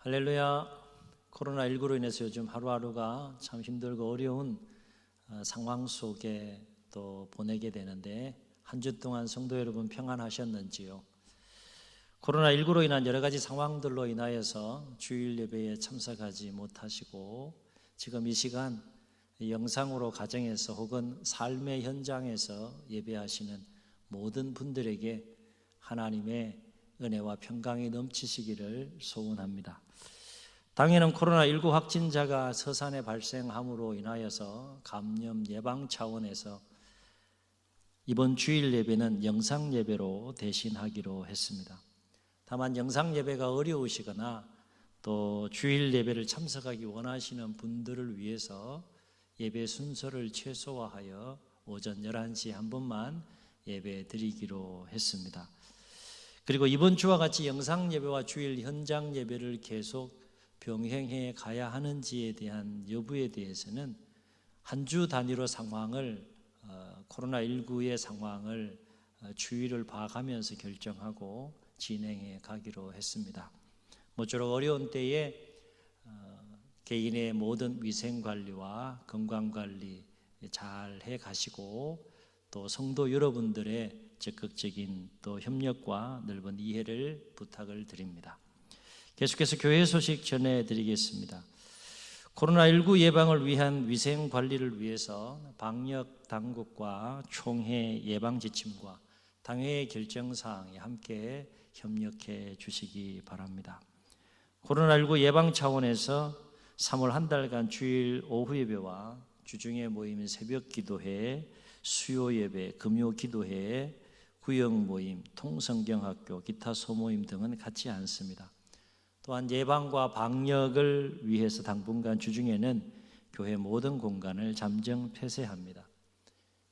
할렐루야. 코로나19로 인해서 요즘 하루하루가 참 힘들고 어려운 상황 속에 또 보내게 되는데, 한 주 동안 성도 여러분 평안하셨는지요? 코로나19로 인한 여러 가지 상황들로 인하여서 주일 예배에 참석하지 못하시고 지금 이 시간 영상으로 가정에서 혹은 삶의 현장에서 예배하시는 모든 분들에게 하나님의 은혜와 평강이 넘치시기를 소원합니다. 당연히 코로나19 확진자가 서산에 발생함으로 인하여서 감염 예방 차원에서 이번 주일 예배는 영상 예배로 대신하기로 했습니다. 다만 영상 예배가 어려우시거나 또 주일 예배를 참석하기 원하시는 분들을 위해서 예배 순서를 최소화하여 오전 11시에 한 번만 예배 드리기로 했습니다. 그리고 이번 주와 같이 영상 예배와 주일 현장 예배를 계속 병행해 가야 하는지에 대한 여부에 대해서는 한 주 단위로 상황을 코로나19의 상황을 주의를 봐가면서 결정하고 진행해 가기로 했습니다. 모쪼록 어려운 때에 개인의 모든 위생관리와 건강관리 잘 해 가시고 또 성도 여러분들의 적극적인 또 협력과 넓은 이해를 부탁을 드립니다. 계속해서 교회 소식 전해드리겠습니다. 코로나19 예방을 위한 위생관리를 위해서 방역 당국과 총회 예방 지침과 당회의 결정사항에 함께 협력해 주시기 바랍니다. 코로나19 예방 차원에서 3월 한 달간 주일 오후 예배와 주중에 모임 새벽 기도회, 수요 예배, 금요 기도회, 구역 모임, 통성경학교, 기타 소모임 등은 갖지 않습니다. 또한 예방과 방역을 위해서 당분간 주중에는 교회 모든 공간을 잠정 폐쇄합니다.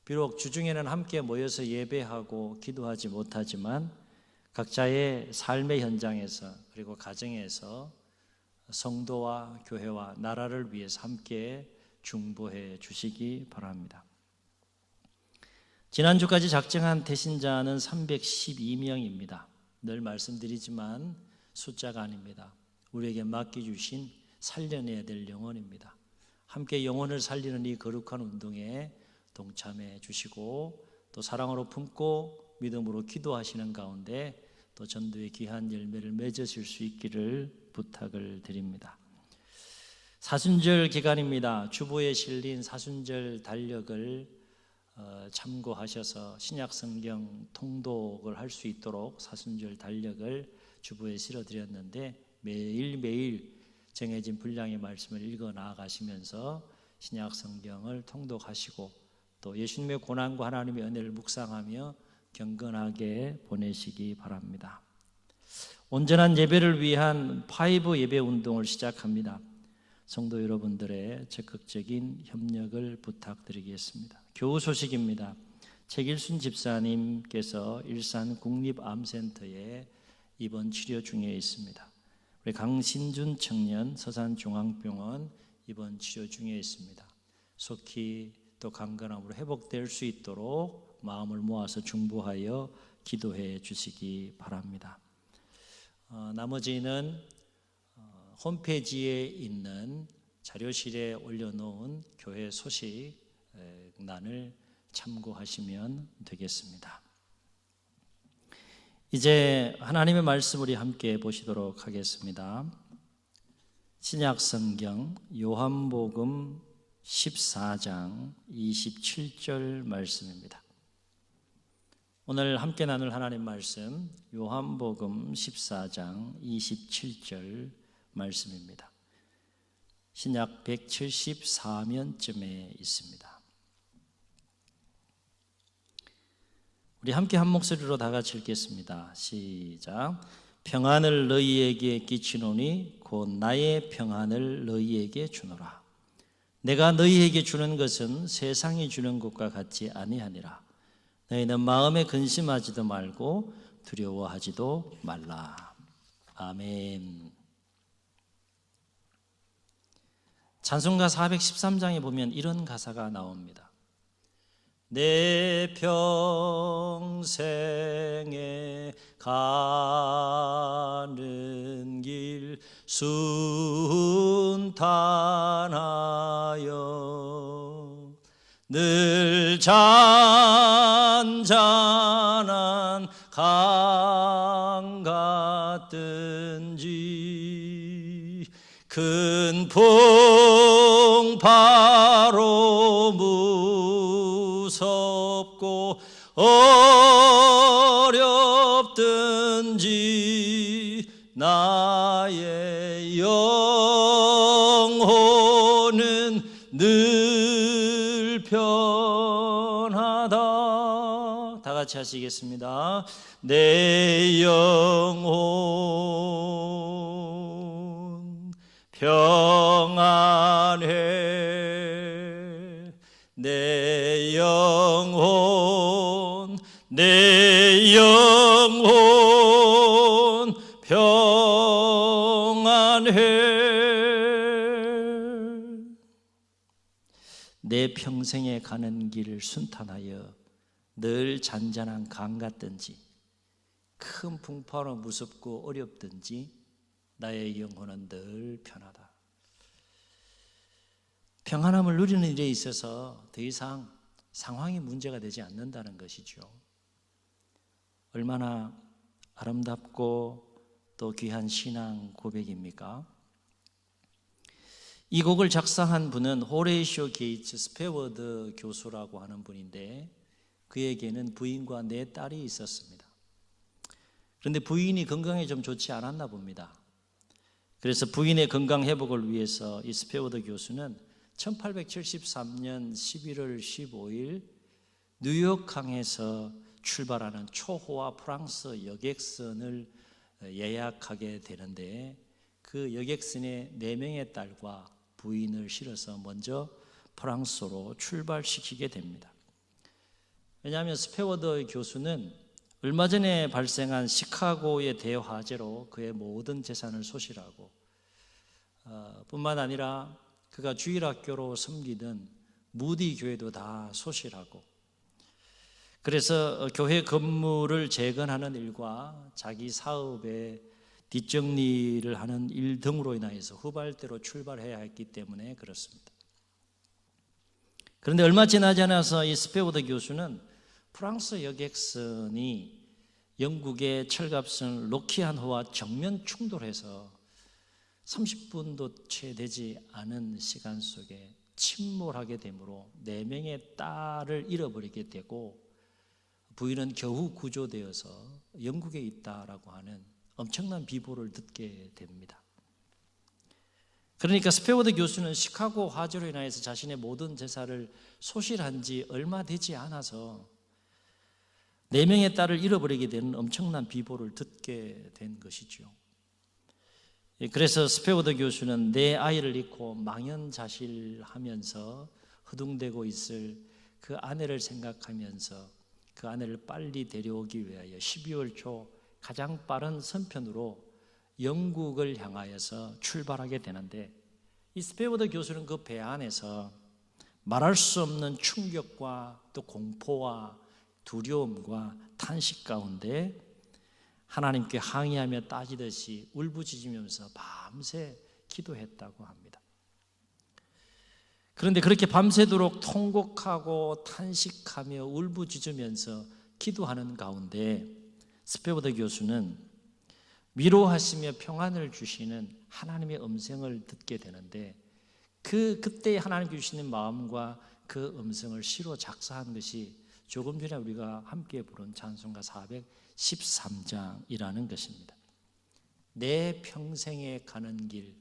비록 주중에는 함께 모여서 예배하고 기도하지 못하지만 각자의 삶의 현장에서 그리고 가정에서 성도와 교회와 나라를 위해서 함께 중보해 주시기 바랍니다. 지난주까지 작정한 태신자는 312명입니다. 늘 말씀드리지만 숫자가 아닙니다. 우리에게 맡겨주신 살려내야 될 영혼입니다. 함께 영혼을 살리는 이 거룩한 운동에 동참해 주시고 또 사랑으로 품고 믿음으로 기도하시는 가운데 또 전도의 귀한 열매를 맺으실 수 있기를 부탁을 드립니다. 사순절 기간입니다. 주보에 실린 사순절 달력을 참고하셔서 신약성경 통독을 할 수 있도록 사순절 달력을 주보에 실어드렸는데 매일매일 정해진 분량의 말씀을 읽어 나아가시면서 신약성경을 통독하시고 또 예수님의 고난과 하나님의 은혜를 묵상하며 경건하게 보내시기 바랍니다. 온전한 예배를 위한 파이브 예배 운동을 시작합니다. 성도 여러분들의 적극적인 협력을 부탁드리겠습니다. 교우 소식입니다. 책일순 집사님께서 일산 국립암센터에 입원 치료 중에 있습니다. 우리 강신준 청년 서산중앙병원 입원 치료 중에 있습니다. 속히 또 강건함으로 회복될 수 있도록 마음을 모아서 중보하여 기도해 주시기 바랍니다. 나머지는 홈페이지에 있는 자료실에 올려놓은 교회 소식란을 참고하시면 되겠습니다. 이제 하나님의 말씀 우리 함께 보시도록 하겠습니다. 신약성경 요한복음 14장 27절 말씀입니다. 오늘 함께 나눌 하나님 말씀 요한복음 14장 27절 말씀입니다. 신약 174면쯤에 있습니다. 우리 함께 한 목소리로 다 같이 읽겠습니다. 시작. 평안을 너희에게 끼치노니 곧 나의 평안을 너희에게 주노라. 내가 너희에게 주는 것은 세상이 주는 것과 같지 아니하니라. 너희는 마음에 근심하지도 말고 두려워하지도 말라. 아멘. 찬송가 413장에 보면 이런 가사가 나옵니다. 내 평생에 가는 길 순탄하여 늘 잔잔한 강 같든지 큰 풍파로 무섭고 어렵든지 나의 영혼은 늘 편하다. 다 같이 하시겠습니다. 내 영혼 평안해. 내 영혼 평안해. 내 평생에 가는 길을 순탄하여 늘 잔잔한 강 같든지 큰 풍파로 무섭고 어렵든지 나의 영혼은 늘 편하다. 평안함을 누리는 일에 있어서 더 이상 상황이 문제가 되지 않는다는 것이죠. 얼마나 아름답고 또 귀한 신앙 고백입니까? 이 곡을 작사한 분은 호레이쇼 게이츠 스페워드 교수라고 하는 분인데 그에게는 부인과 4딸이 있었습니다. 그런데 부인이 건강이 좀 좋지 않았나 봅니다. 그래서 부인의 건강 회복을 위해서 이 스페워드 교수는 1873년 11월 15일 뉴욕항에서 출발하는 초호화 프랑스 여객선을 예약하게 되는데 그 여객선에 4명의 딸과 부인을 실어서 먼저 프랑스로 출발시키게 됩니다. 왜냐하면 스페워드 교수는 얼마 전에 발생한 시카고의 대화재로 그의 모든 재산을 소실하고 뿐만 아니라 그가 주일학교로 섬기던 무디 교회도 다 소실하고 그래서 교회 건물을 재건하는 일과 자기 사업의 뒷정리를 하는 일 등으로 인하여서 후발대로 출발해야 했기 때문에 그렇습니다. 그런데 얼마 지나지 않아서 이 스페워드 교수는 프랑스 여객선이 영국의 철갑선 로키안호와 정면 충돌해서 30분도 채 되지 않은 시간 속에 침몰하게 되므로 4명의 딸을 잃어버리게 되고 부인은 겨우 구조되어서 영국에 있다라고 하는 엄청난 비보를 듣게 됩니다. 그러니까 스페워드 교수는 시카고 화재로 인하여서 자신의 모든 재산을 소실한 지 얼마 되지 않아서 4명의 딸을 잃어버리게 되는 엄청난 비보를 듣게 된 것이죠. 그래서 스페워드 교수는 내 아이를 잃고 망연자실하면서 허둥대고 있을 그 아내를 생각하면서 그 아내를 빨리 데려오기 위하여 12월 초 가장 빠른 선편으로 영국을 향하여서 출발하게 되는데 이 스페워드 교수는 그 배 안에서 말할 수 없는 충격과 또 공포와 두려움과 탄식 가운데 하나님께 항의하며 따지듯이 울부짖으면서 밤새 기도했다고 합니다. 그런데 그렇게 밤새도록 통곡하고 탄식하며 울부짖으면서 기도하는 가운데 스페워드 교수는 위로하시며 평안을 주시는 하나님의 음성을 듣게 되는데 그때 하나님 주시는 마음과 그 음성을 시로 작사한 것이 조금 전에 우리가 함께 부른 찬송가 413장이라는 것입니다. 내 평생에 가는 길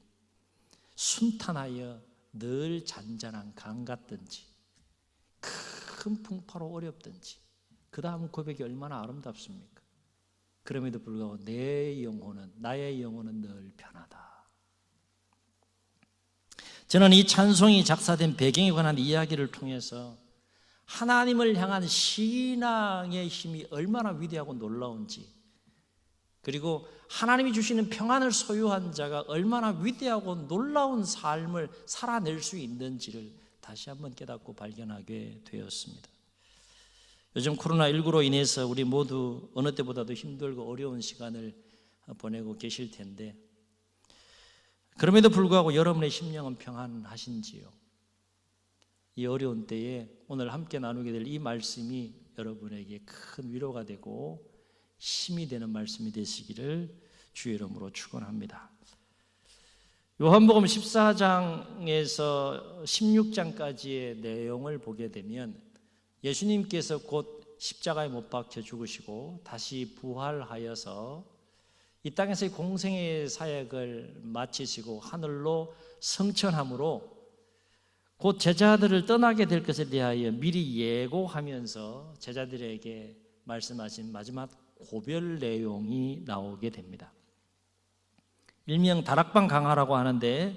순탄하여 늘 잔잔한 강 같든지 큰 풍파로 어렵든지 그 다음 고백이 얼마나 아름답습니까? 그럼에도 불구하고 나의 영혼은 늘 편하다. 저는 이 찬송이 작사된 배경에 관한 이야기를 통해서 하나님을 향한 신앙의 힘이 얼마나 위대하고 놀라운지, 그리고 하나님이 주시는 평안을 소유한 자가 얼마나 위대하고 놀라운 삶을 살아낼 수 있는지를 다시 한번 깨닫고 발견하게 되었습니다. 요즘 코로나19로 인해서 우리 모두 어느 때보다도 힘들고 어려운 시간을 보내고 계실 텐데 그럼에도 불구하고 여러분의 심령은 평안하신지요? 이 어려운 때에 오늘 함께 나누게 될 이 말씀이 여러분에게 큰 위로가 되고 힘이 되는 말씀이 되시기를 주의 이름으로 축원합니다. 요한복음 14장에서 16장까지의 내용을 보게 되면 예수님께서 곧 십자가에 못 박혀 죽으시고 다시 부활하여서 이 땅에서의 공생의 사역을 마치시고 하늘로 승천함으로 곧 제자들을 떠나게 될 것에 대하여 미리 예고하면서 제자들에게 말씀하신 마지막 고별 내용이 나오게 됩니다. 일명 다락방 강화라고 하는데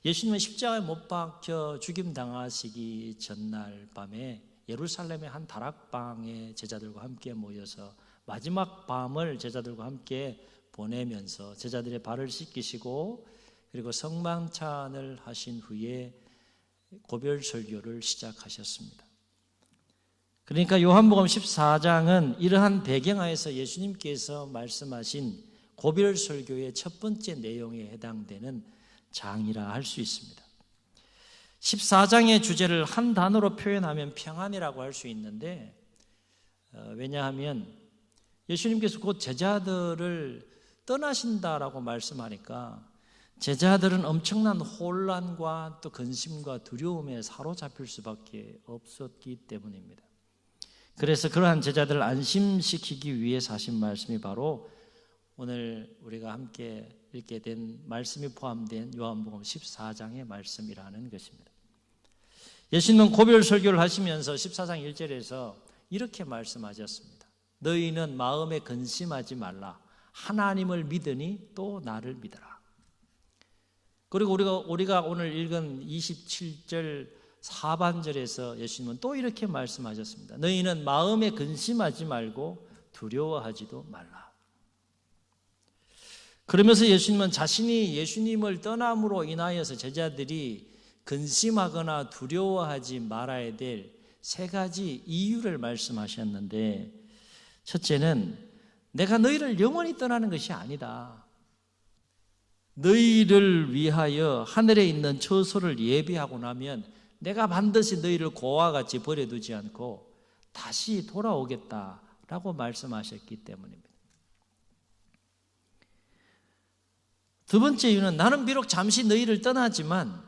예수님은 십자가에 못 박혀 죽임 당하시기 전날 밤에 예루살렘의 한 다락방에 제자들과 함께 모여서 마지막 밤을 제자들과 함께 보내면서 제자들의 발을 씻기시고 그리고 성만찬을 하신 후에 고별 설교를 시작하셨습니다. 그러니까 요한복음 14장은 이러한 배경하에서 예수님께서 말씀하신 고별 설교의 첫 번째 내용에 해당되는 장이라 할 수 있습니다. 14장의 주제를 한 단어로 표현하면 평안이라고 할 수 있는데 왜냐하면 예수님께서 곧 제자들을 떠나신다라고 말씀하니까 제자들은 엄청난 혼란과 또 근심과 두려움에 사로잡힐 수밖에 없었기 때문입니다. 그래서 그러한 제자들을 안심시키기 위해서 하신 말씀이 바로 오늘 우리가 함께 읽게 된 말씀이 포함된 요한복음 14장의 말씀이라는 것입니다. 예수님은 고별 설교를 하시면서 14장 1절에서 이렇게 말씀하셨습니다. 너희는 마음에 근심하지 말라. 하나님을 믿으니 또 나를 믿어라. 그리고 우리가 오늘 읽은 27절 하반절에서 예수님은 또 이렇게 말씀하셨습니다. 너희는 마음에 근심하지 말고 두려워하지도 말라. 그러면서 예수님은 자신이 예수님을 떠남으로 인하여서 제자들이 근심하거나 두려워하지 말아야 될 세 가지 이유를 말씀하셨는데 첫째는 내가 너희를 영원히 떠나는 것이 아니다. 너희를 위하여 하늘에 있는 처소를 예비하고 나면 내가 반드시 너희를 고와 같이 버려두지 않고 다시 돌아오겠다라고 말씀하셨기 때문입니다. 두 번째 이유는 나는 비록 잠시 너희를 떠나지만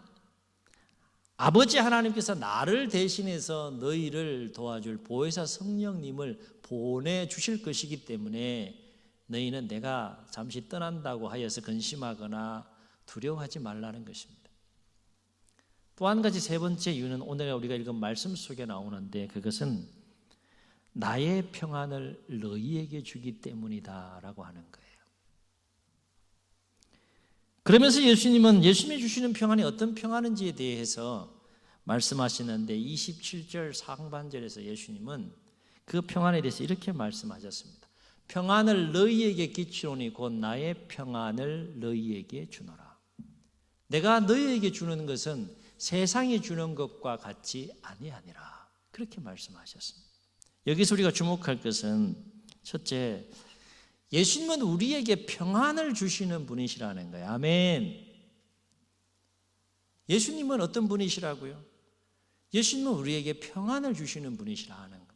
아버지 하나님께서 나를 대신해서 너희를 도와줄 보혜사 성령님을 보내주실 것이기 때문에 너희는 내가 잠시 떠난다고 하여서 근심하거나 두려워하지 말라는 것입니다. 또 한 가지 세 번째 이유는 오늘 우리가 읽은 말씀 속에 나오는데 그것은 나의 평안을 너희에게 주기 때문이다라고 하는 거예요. 그러면서 예수님은 예수님이 주시는 평안이 어떤 평안인지에 대해서 말씀하시는데 27절 상반절에서 예수님은 그 평안에 대해서 이렇게 말씀하셨습니다. 평안을 너희에게 끼치노니 곧 나의 평안을 너희에게 주노라. 내가 너희에게 주는 것은 세상이 주는 것과 같이 아니하니라. 그렇게 말씀하셨습니다. 여기서 우리가 주목할 것은 첫째, 예수님은 우리에게 평안을 주시는 분이시라는 거예요. 아멘. 예수님은 어떤 분이시라고요? 예수님은 우리에게 평안을 주시는 분이시라는 겁니다.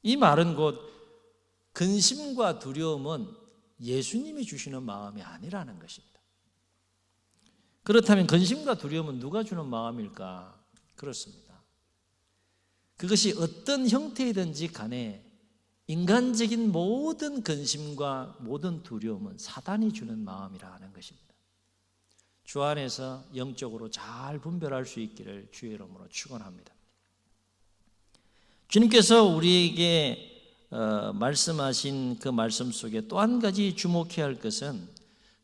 이 말은 곧 근심과 두려움은 예수님이 주시는 마음이 아니라는 것입니다. 그렇다면 근심과 두려움은 누가 주는 마음일까? 그렇습니다. 그것이 어떤 형태이든지 간에 인간적인 모든 근심과 모든 두려움은 사단이 주는 마음이라는 것입니다. 주 안에서 영적으로 잘 분별할 수 있기를 주의 이름으로 축원합니다. 주님께서 우리에게 말씀하신 그 말씀 속에 또 한 가지 주목해야 할 것은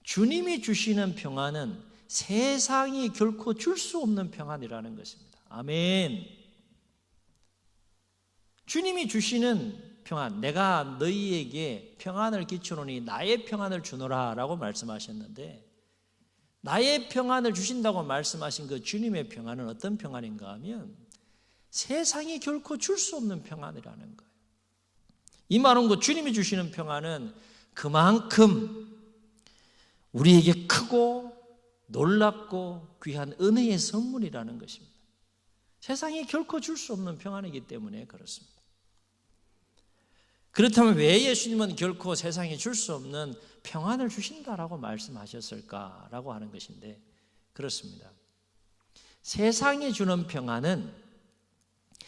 주님이 주시는 평안은 세상이 결코 줄 수 없는 평안이라는 것입니다. 아멘. 주님이 주시는 평안, 내가 너희에게 평안을 끼치노니 나의 평안을 주노라 라고 말씀하셨는데 나의 평안을 주신다고 말씀하신 그 주님의 평안은 어떤 평안인가 하면 세상이 결코 줄 수 없는 평안이라는 거예요. 이 말은 그 주님이 주시는 평안은 그만큼 우리에게 크고 놀랍고 귀한 은혜의 선물이라는 것입니다. 세상이 결코 줄 수 없는 평안이기 때문에 그렇습니다. 그렇다면 왜 예수님은 결코 세상에 줄 수 없는 평안을 주신다라고 말씀하셨을까라고 하는 것인데, 그렇습니다. 세상이 주는 평안은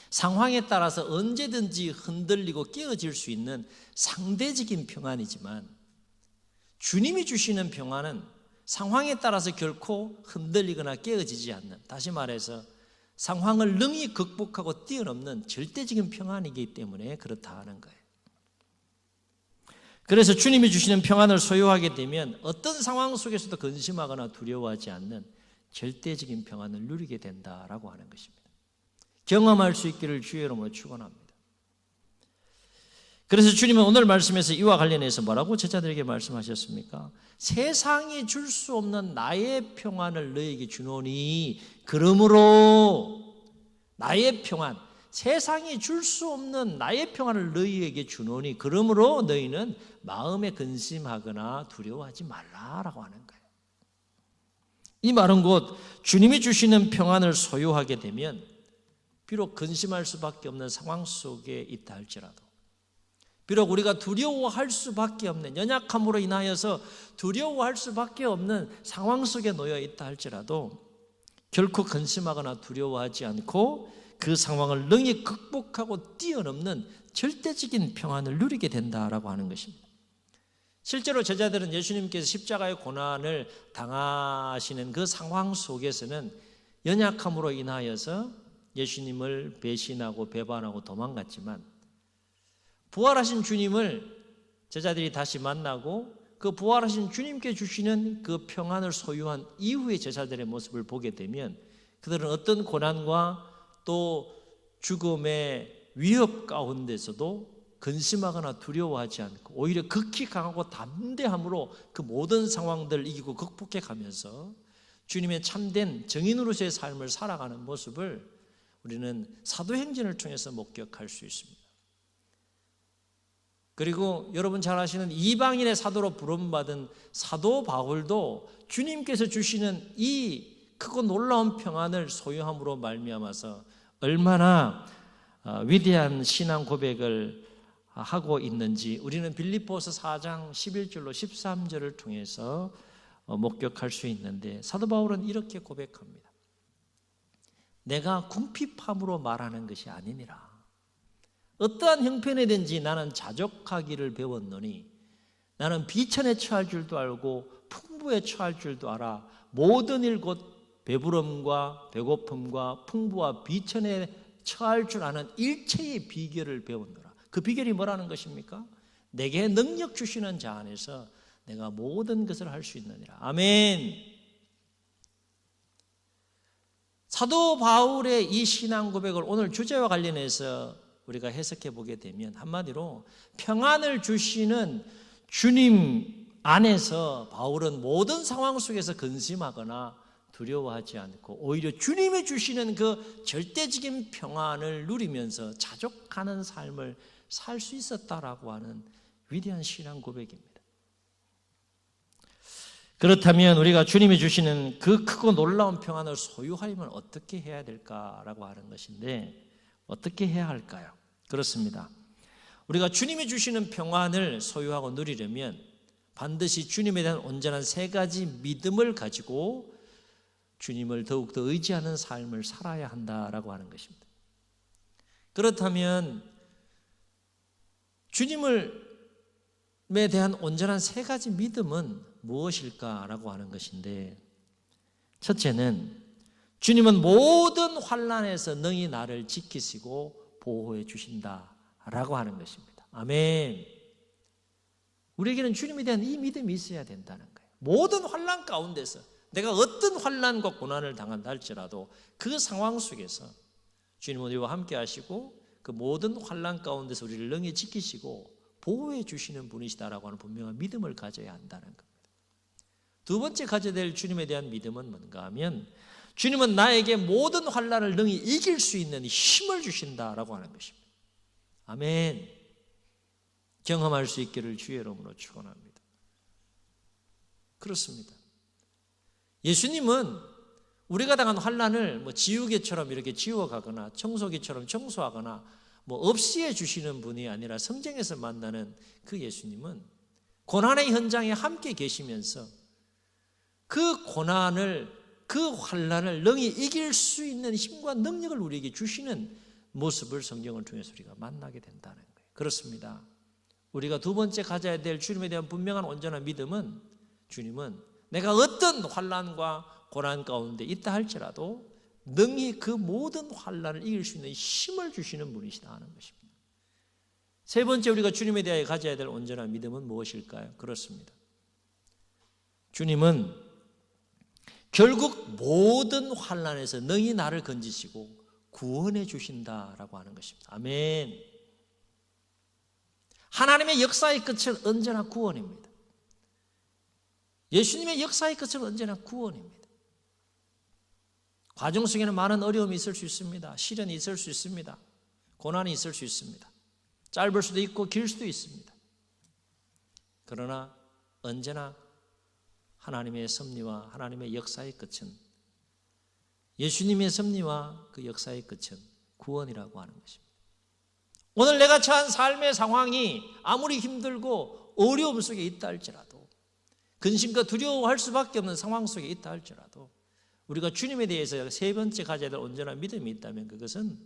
상황에 따라서 언제든지 흔들리고 깨어질 수 있는 상대적인 평안이지만, 주님이 주시는 평안은 상황에 따라서 결코 흔들리거나 깨어지지 않는, 다시 말해서 상황을 능히 극복하고 뛰어넘는 절대적인 평안이기 때문에 그렇다 하는 거예요. 그래서 주님이 주시는 평안을 소유하게 되면 어떤 상황 속에서도 근심하거나 두려워하지 않는 절대적인 평안을 누리게 된다라고 하는 것입니다. 경험할 수 있기를 주의 이름으로 축원합니다. 그래서 주님은 오늘 말씀에서 이와 관련해서 뭐라고 제자들에게 말씀하셨습니까? 세상이 줄 수 없는 나의 평안을 너에게 주노니, 그러므로 나의 평안, 세상이 줄 수 없는 나의 평안을 너희에게 주노니, 그러므로 너희는 마음에 근심하거나 두려워하지 말라라고 하는 거예요. 이 말은 곧 주님이 주시는 평안을 소유하게 되면 비록 근심할 수밖에 없는 상황 속에 있다 할지라도, 비록 우리가 두려워할 수밖에 없는, 연약함으로 인하여서 두려워할 수밖에 없는 상황 속에 놓여 있다 할지라도 결코 근심하거나 두려워하지 않고 그 상황을 능히 극복하고 뛰어넘는 절대적인 평안을 누리게 된다라고 하는 것입니다. 실제로 제자들은 예수님께서 십자가의 고난을 당하시는 그 상황 속에서는 연약함으로 인하여서 예수님을 배신하고 배반하고 도망갔지만, 부활하신 주님을 제자들이 다시 만나고 그 부활하신 주님께 주시는 그 평안을 소유한 이후의 제자들의 모습을 보게 되면 그들은 어떤 고난과 또 죽음의 위협 가운데서도 근심하거나 두려워하지 않고 오히려 극히 강하고 담대함으로 그 모든 상황들을 이기고 극복해 가면서 주님의 참된 정인으로서의 삶을 살아가는 모습을 우리는 사도행전을 통해서 목격할 수 있습니다. 그리고 여러분 잘 아시는 이방인의 사도로 부름받은 사도 바울도 주님께서 주시는 이 크고 놀라운 평안을 소유함으로 말미암아서 얼마나 위대한 신앙 고백을 하고 있는지 우리는 빌립보서 4장 11절로 13절을 통해서 목격할 수 있는데, 사도 바울은 이렇게 고백합니다. 내가 궁핍함으로 말하는 것이 아니니라. 어떠한 형편이든지 나는 자족하기를 배웠노니, 나는 비천에 처할 줄도 알고 풍부에 처할 줄도 알아. 모든 일 곧 배부름과 배고픔과 풍부와 비천에 처할 줄 아는 일체의 비결을 배웠노라. 그 비결이 뭐라는 것입니까? 내게 능력 주시는 자 안에서 내가 모든 것을 할 수 있느니라. 아멘. 사도 바울의 이 신앙 고백을 오늘 주제와 관련해서 우리가 해석해 보게 되면 한마디로 평안을 주시는 주님 안에서 바울은 모든 상황 속에서 근심하거나 두려워하지 않고 오히려 주님이 주시는 그 절대적인 평안을 누리면서 자족하는 삶을 살 수 있었다라고 하는 위대한 신앙 고백입니다. 그렇다면 우리가 주님이 주시는 그 크고 놀라운 평안을 소유하려면 어떻게 해야 될까라고 하는 것인데, 어떻게 해야 할까요? 그렇습니다. 우리가 주님이 주시는 평안을 소유하고 누리려면 반드시 주님에 대한 온전한 세 가지 믿음을 가지고 주님을 더욱더 의지하는 삶을 살아야 한다라고 하는 것입니다. 그렇다면 주님에 대한 온전한 세 가지 믿음은 무엇일까라고 하는 것인데, 첫째는 주님은 모든 환난에서 능히 나를 지키시고 보호해 주신다라고 하는 것입니다. 아멘. 우리에게는 주님에 대한 이 믿음이 있어야 된다는 거예요. 모든 환난 가운데서 내가 어떤 환난과 고난을 당한다 할지라도 그 상황 속에서 주님은 우리와 함께 하시고 그 모든 환난 가운데서 우리를 능히 지키시고 보호해 주시는 분이시다라고 하는 분명한 믿음을 가져야 한다는 겁니다. 두 번째 가져야 될 주님에 대한 믿음은 뭔가 하면, 주님은 나에게 모든 환난을 능히 이길 수 있는 힘을 주신다라고 하는 것입니다. 아멘. 경험할 수 있기를 주의 이름으로 축원합니다. 그렇습니다. 예수님은 우리가 당한 환난을 지우개처럼 이렇게 지워가거나 청소기처럼 청소하거나 없이 해주시는 분이 아니라 성경에서 만나는 그 예수님은 고난의 현장에 함께 계시면서 그 고난을, 그 환난을 능히 이길 수 있는 힘과 능력을 우리에게 주시는 모습을 성경을 통해서 우리가 만나게 된다는 거예요. 그렇습니다. 우리가 두 번째 가져야 될 주님에 대한 분명한 온전한 믿음은, 주님은 내가 어떤 환난과 고난 가운데 있다 할지라도 능히 그 모든 환난을 이길 수 있는 힘을 주시는 분이시다 하는 것입니다. 세 번째 우리가 주님에 대하여 가져야 될 온전한 믿음은 무엇일까요? 그렇습니다. 주님은 결국 모든 환난에서 능히 나를 건지시고 구원해 주신다라고 하는 것입니다. 아멘. 하나님의 역사의 끝은 언제나 구원입니다. 예수님의 역사의 끝은 언제나 구원입니다. 과정 속에는 많은 어려움이 있을 수 있습니다. 시련이 있을 수 있습니다. 고난이 있을 수 있습니다. 짧을 수도 있고 길 수도 있습니다. 그러나 언제나 하나님의 섭리와 하나님의 역사의 끝은, 예수님의 섭리와 그 역사의 끝은 구원이라고 하는 것입니다. 오늘 내가 처한 삶의 상황이 아무리 힘들고 어려움 속에 있다 할지라도, 근심과 두려워할 수밖에 없는 상황 속에 있다 할지라도 우리가 주님에 대해서 세 번째 가져야 될 온전한 믿음이 있다면 그것은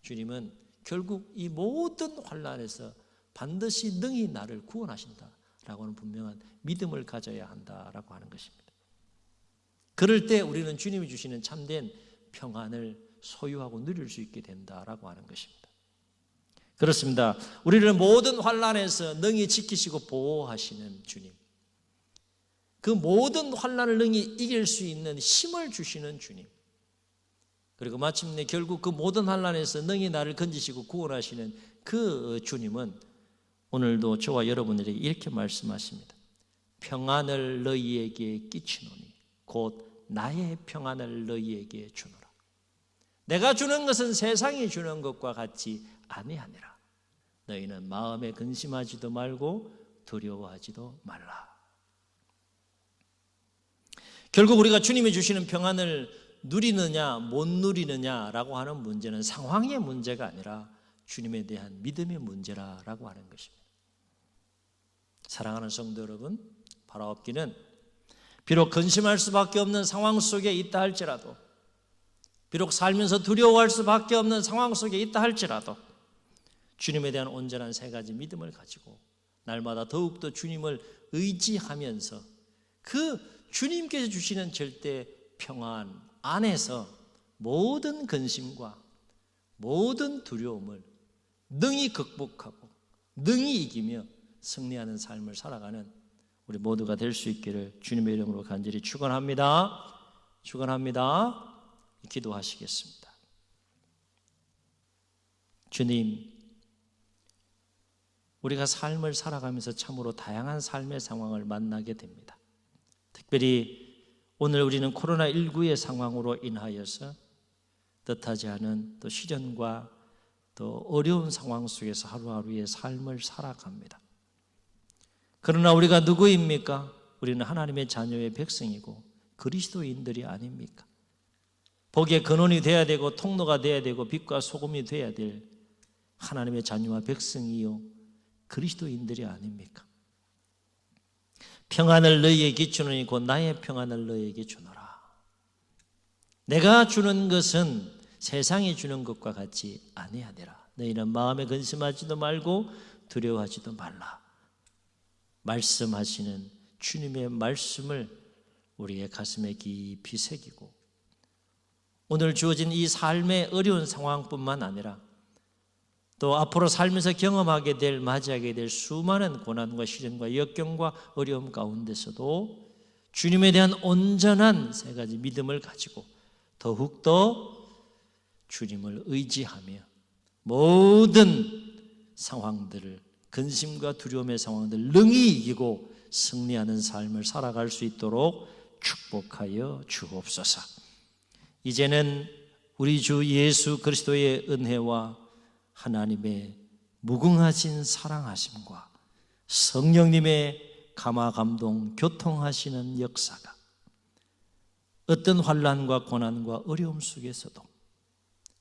주님은 결국 이 모든 환난에서 반드시 능히 나를 구원하신다라고 하는 분명한 믿음을 가져야 한다라고 하는 것입니다. 그럴 때 우리는 주님이 주시는 참된 평안을 소유하고 누릴 수 있게 된다라고 하는 것입니다. 그렇습니다. 우리를 모든 환난에서 능히 지키시고 보호하시는 주님, 그 모든 환난을 능히 이길 수 있는 힘을 주시는 주님, 그리고 마침내 결국 그 모든 환난에서 능히 나를 건지시고 구원하시는 그 주님은 오늘도 저와 여러분들에게 이렇게 말씀하십니다. 평안을 너희에게 끼치노니 곧 나의 평안을 너희에게 주노라. 내가 주는 것은 세상이 주는 것과 같지 아니하니라. 너희는 마음에 근심하지도 말고 두려워하지도 말라. 결국 우리가 주님이 주시는 평안을 누리느냐 못 누리느냐라고 하는 문제는 상황의 문제가 아니라 주님에 대한 믿음의 문제라고 하는 것입니다. 사랑하는 성도 여러분, 바라옵기는 비록 근심할 수밖에 없는 상황 속에 있다 할지라도, 비록 살면서 두려워할 수밖에 없는 상황 속에 있다 할지라도 주님에 대한 온전한 세 가지 믿음을 가지고 날마다 더욱더 주님을 의지하면서 그 주님께서 주시는 절대 평안 안에서 모든 근심과 모든 두려움을 능히 극복하고 능히 이기며 승리하는 삶을 살아가는 우리 모두가 될 수 있기를 주님의 이름으로 간절히 축원합니다. 축원합니다. 기도하시겠습니다. 주님, 우리가 삶을 살아가면서 참으로 다양한 삶의 상황을 만나게 됩니다. 특별히 오늘 우리는 코로나19의 상황으로 인하여서 뜻하지 않은 또 시련과 또 어려운 상황 속에서 하루하루의 삶을 살아갑니다. 그러나 우리가 누구입니까? 우리는 하나님의 자녀의 백성이고 그리스도인들이 아닙니까? 복의 근원이 되어야 되고 통로가 되어야 되고 빛과 소금이 되어야 될 하나님의 자녀와 백성이요 그리스도인들이 아닙니까? 평안을 너희에게 주노니 곧 나의 평안을 너희에게 주노라. 내가 주는 것은 세상이 주는 것과 같이 아니하니라. 너희는 마음에 근심하지도 말고 두려워하지도 말라. 말씀하시는 주님의 말씀을 우리의 가슴에 깊이 새기고 오늘 주어진 이 삶의 어려운 상황뿐만 아니라 또 앞으로 살면서 경험하게 될, 맞이하게 될 수많은 고난과 시련과 역경과 어려움 가운데서도 주님에 대한 온전한 세 가지 믿음을 가지고 더욱더 주님을 의지하며 모든 상황들을, 근심과 두려움의 상황들을 능히 이기고 승리하는 삶을 살아갈 수 있도록 축복하여 주옵소서. 이제는 우리 주 예수 그리스도의 은혜와 하나님의 무궁하신 사랑하심과 성령님의 감화 감동 교통하시는 역사가 어떤 환난과 고난과 어려움 속에서도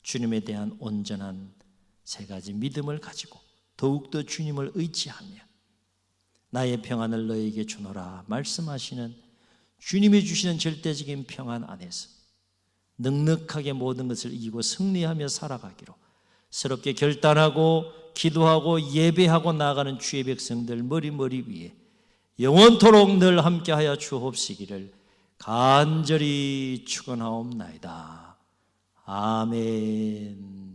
주님에 대한 온전한 세 가지 믿음을 가지고 더욱더 주님을 의지하며 나의 평안을 너에게 주노라 말씀하시는 주님이 주시는 절대적인 평안 안에서 넉넉하게 모든 것을 이기고 승리하며 살아가기로 새롭게 결단하고 기도하고 예배하고 나아가는 주의 백성들 머리 위에 영원토록 늘 함께하여 주옵시기를 간절히 축원하옵나이다. 아멘.